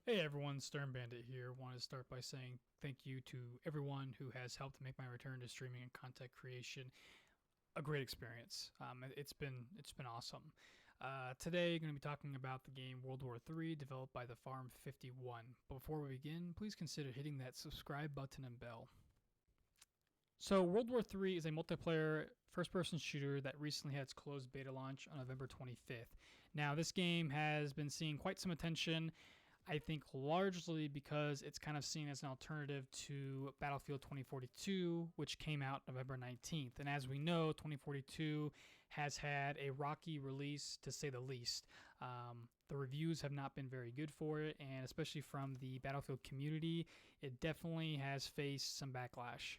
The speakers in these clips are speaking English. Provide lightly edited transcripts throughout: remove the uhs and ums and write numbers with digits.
Hey everyone, Sturm here. Want to start by saying thank you to everyone who has helped make my return to streaming and content creation a great experience. It's been awesome. Today, going to be talking about the game World War III, developed by the Farm 51. Before we begin, please consider hitting that subscribe button and bell. So, World War III is a multiplayer first-person shooter that recently had its closed beta launch on November 25th. Now, this game has been seeing quite some attention. I think largely because it's kind of seen as an alternative to Battlefield 2042, which came out November 19th. And as we know, 2042 has had a rocky release, to say the least. The reviews have not been very good for it, and especially from the Battlefield community, it definitely has faced some backlash.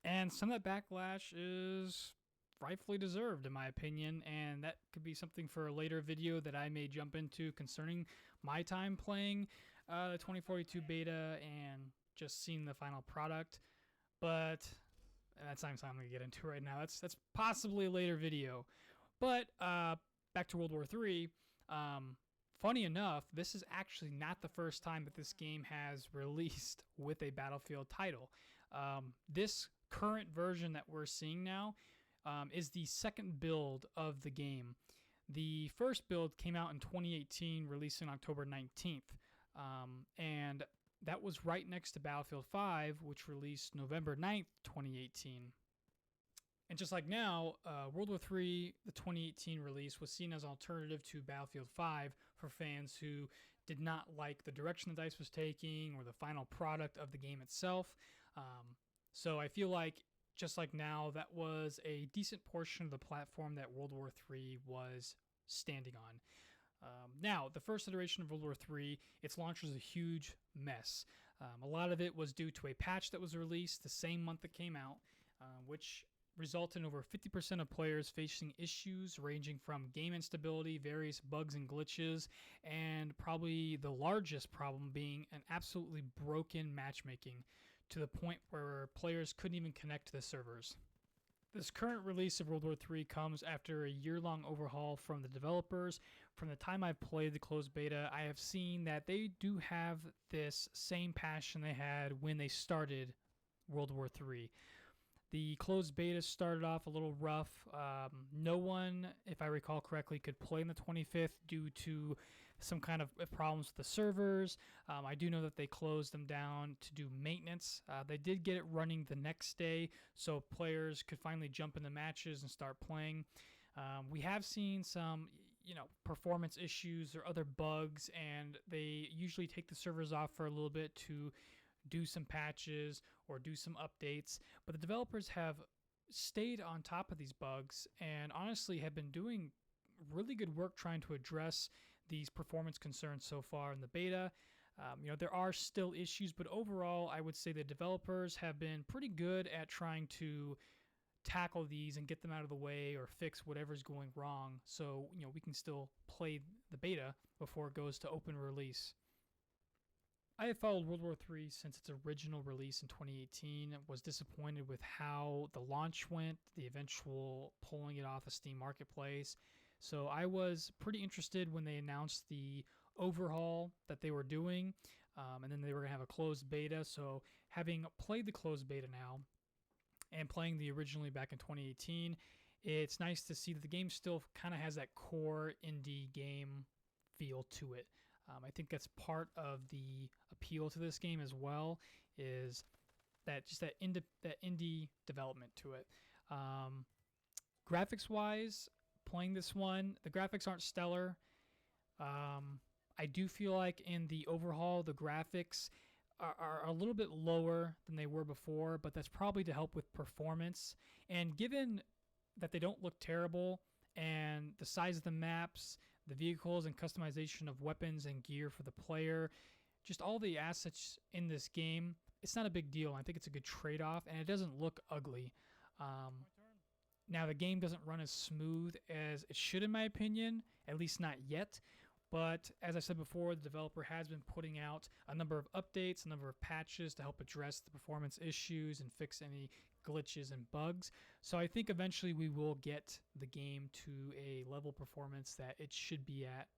And some of that backlash is rightfully deserved, in my opinion, and that could be something for a later video that I may jump into concerning my time playing the 2042 beta and just seeing the final product. But that's not something I'm going to get into right now. That's possibly a later video. But back to World War III. Funny enough, this is actually not the first time that this game has released with a Battlefield title. This current version that we're seeing now is the second build of the game. The first build came out in 2018, released on October 19th, and that was right next to Battlefield 5, which released November 9th, 2018. And just like now, World War III, the 2018 release, was seen as an alternative to Battlefield 5 for fans who did not like the direction the DICE was taking or the final product of the game itself. So I feel like just like now, that was a decent portion of the platform that World War III was standing on. Now, the first iteration of World War III, its launch was a huge mess. A lot of it was due to a patch that was released the same month it came out, which resulted in over 50% of players facing issues ranging from game instability, various bugs and glitches, and probably the largest problem being an absolutely broken matchmaking to the point where players couldn't even connect to the servers. This current release of World War III comes after a year-long overhaul from the developers. From the time I've played the closed beta, I have seen that they do have this same passion they had when they started World War III. The closed beta started off a little rough. No one, if I recall correctly, could play on the 25th due to some kind of problems with the servers. I do know that they closed them down to do maintenance. They did get it running the next day, so players could finally jump in the matches and start playing. We have seen some, performance issues or other bugs, and they usually take the servers off for a little bit to do some patches or do some updates, but the developers have stayed on top of these bugs and honestly have been doing really good work trying to address these performance concerns so far in the beta. There are still issues, but overall, I would say the developers have been pretty good at trying to tackle these and get them out of the way or fix whatever's going wrong so we can still play the beta before it goes to open release. I have followed World War III since its original release in 2018. Was disappointed with how the launch went, the eventual pulling it off the Steam Marketplace. So I was pretty interested when they announced the overhaul that they were doing, and then they were going to have a closed beta. So having played the closed beta now and playing the originally back in 2018, it's nice to see that the game still kind of has that core indie game feel to it. I think that's part of the appeal to this game as well, is that indie development to it. Graphics wise, playing this one, the graphics aren't stellar. I do feel like in the overhaul, the graphics are a little bit lower than they were before, but that's probably to help with performance. And given that they don't look terrible, and the size of the maps, the vehicles, and customization of weapons and gear for the player, just all the assets in this game, it's not a big deal. I think it's a good trade-off, and it doesn't look ugly. Now, the game doesn't run as smooth as it should, in my opinion, at least not yet. But as I said before, the developer has been putting out a number of updates, a number of patches to help address the performance issues and fix any glitches and bugs. So I think eventually we will get the game to a level performance that it should be at.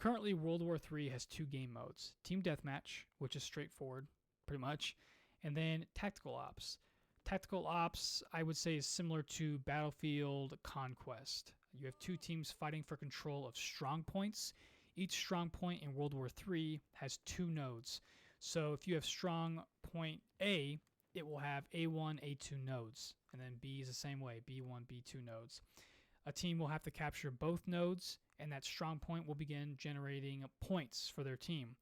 currently World War III has 2 game modes: Team Deathmatch, which is straightforward, pretty much, and then Tactical Ops. Tactical Ops, I would say, is similar to Battlefield Conquest. You have 2 teams fighting for control of strong points. Each strong point in World War III has 2 nodes. So if you have strong point A, it will have A1, A2 nodes. And then B is the same way, B1, B2 nodes. A team will have to capture both nodes, and that strong point will begin generating points for their team.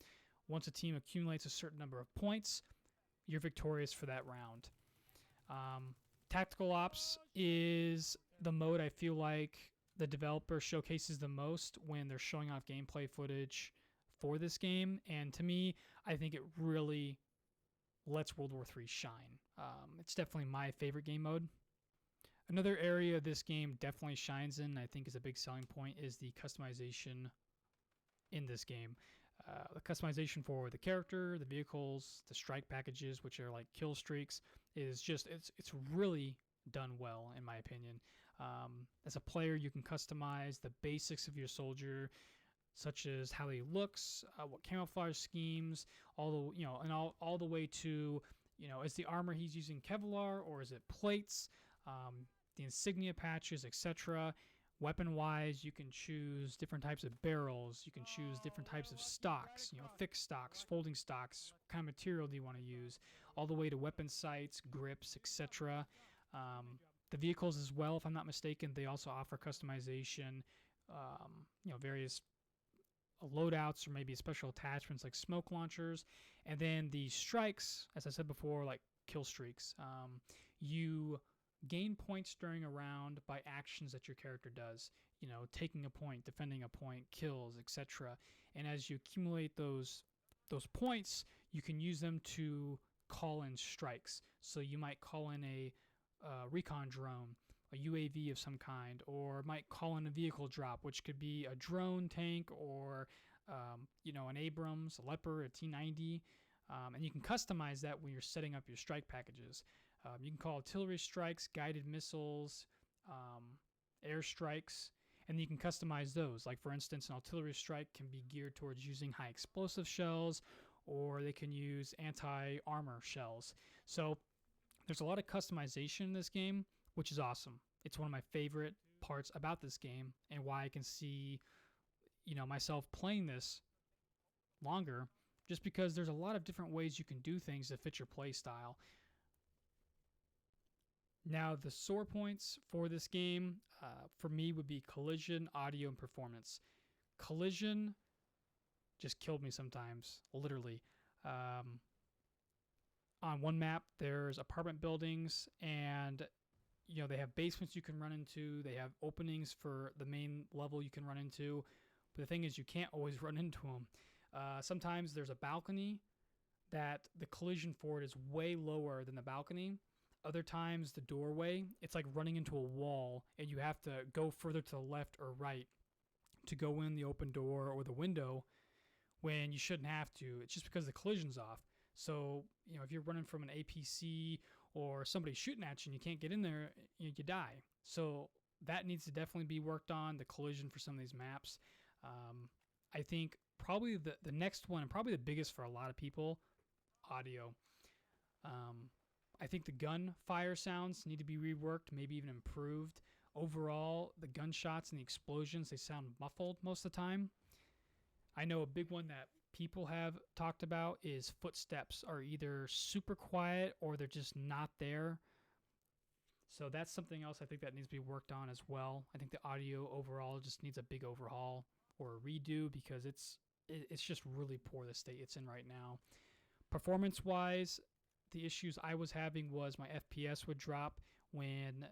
Once a team accumulates a certain number of points, you're victorious for that round. Tactical Ops is the mode I feel like the developer showcases the most when they're showing off gameplay footage for this game. And to me, I think it really lets World War III shine. It's definitely my favorite game mode. Another area this game definitely shines in, I think is a big selling point, is the customization in this game. The customization for the character, the vehicles, the strike packages, which are like kill streaks, is just, it's really done well, in my opinion. As a player, you can customize the basics of your soldier, such as how he looks, what camouflage schemes, all the way to, is the armor he's using Kevlar or is it plates, the insignia patches, etc. Weapon-wise, you can choose different types of barrels. You can choose different types of stocks, fixed stocks, folding stocks. What kind of material do you want to use? All the way to weapon sights, grips, etc. The vehicles as well, if I'm not mistaken, they also offer customization. Various loadouts or maybe special attachments like smoke launchers. And then the strikes, as I said before, like kill streaks. You gain points during a round by actions that your character does, taking a point, defending a point, kills, etc. And as you accumulate those points, you can use them to call in strikes. So you might call in a recon drone, a UAV of some kind, or might call in a vehicle drop, which could be a drone tank or an Abrams, a Leopard, a T-90. And you can customize that when you're setting up your strike packages. You can call artillery strikes, guided missiles, air strikes, and you can customize those. Like, for instance, an artillery strike can be geared towards using high explosive shells, or they can use anti-armor shells. So there's a lot of customization in this game, which is awesome. It's one of my favorite parts about this game, and why I can see, myself playing this longer, just because there's a lot of different ways you can do things to fit your play style. Now, the sore points for this game, for me, would be collision, audio, and performance. Collision just killed me sometimes, literally. On one map, there's apartment buildings, and they have basements you can run into. They have openings for the main level you can run into. But the thing is, you can't always run into them. Sometimes there's a balcony that the collision for it is way lower than the balcony. Other times, the doorway, it's like running into a wall, and you have to go further to the left or right to go in the open door or the window when you shouldn't have to. It's just because the collision's off. So, if you're running from an APC or somebody shooting at you and you can't get in there, you die. So that needs to definitely be worked on, the collision for some of these maps. I think probably the next one, and probably the biggest for a lot of people, audio. I think the gunfire sounds need to be reworked, maybe even improved. Overall, the gunshots and the explosions, they sound muffled most of the time. I know a big one that people have talked about is footsteps are either super quiet or they're just not there. So that's something else I think that needs to be worked on as well. I think the audio overall just needs a big overhaul or a redo, because it's just really poor, the state it's in right now. Performance-wise, the issues I was having was my FPS would drop when,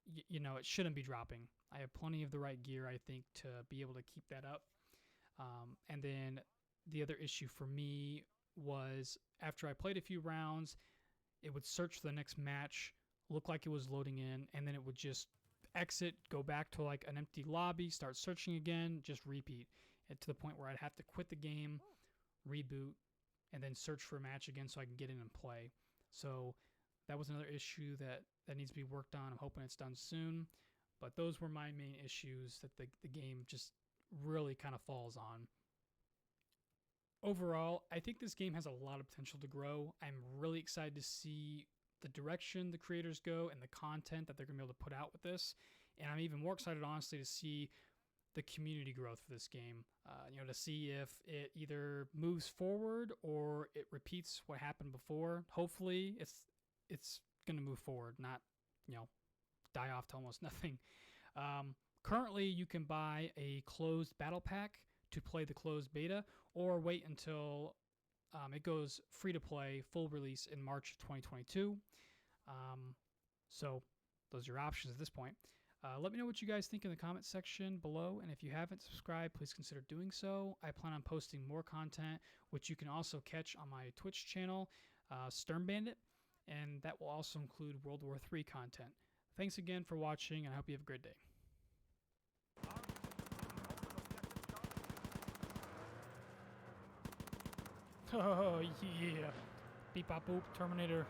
it shouldn't be dropping. I have plenty of the right gear, I think, to be able to keep that up. And then the other issue for me was after I played a few rounds, it would search for the next match, look like it was loading in, and then it would just exit, go back to like an empty lobby, start searching again, just repeat. And to the point where I'd have to quit the game, reboot, and then search for a match again so I can get in and play. So that was another issue that needs to be worked on. I'm hoping it's done soon. But those were my main issues that the game just really kind of falls on. Overall, I think this game has a lot of potential to grow. I'm really excited to see the direction the creators go and the content that they're going to be able to put out with this. And I'm even more excited, honestly, to see the community growth for this game. To see if it either moves forward or it repeats what happened before. Hopefully, it's going to move forward, not die off to almost nothing. Currently, you can buy a closed battle pack to play the closed beta, or wait until it goes free to play, full release in March of 2022. So those are your options at this point. Let me know what you guys think in the comments section below, and if you haven't subscribed, please consider doing so. I plan on posting more content, which you can also catch on my Twitch channel, Sturm, and that will also include World War III content. Thanks again for watching, and I hope you have a great day. Oh yeah, beep bop boop, Terminator.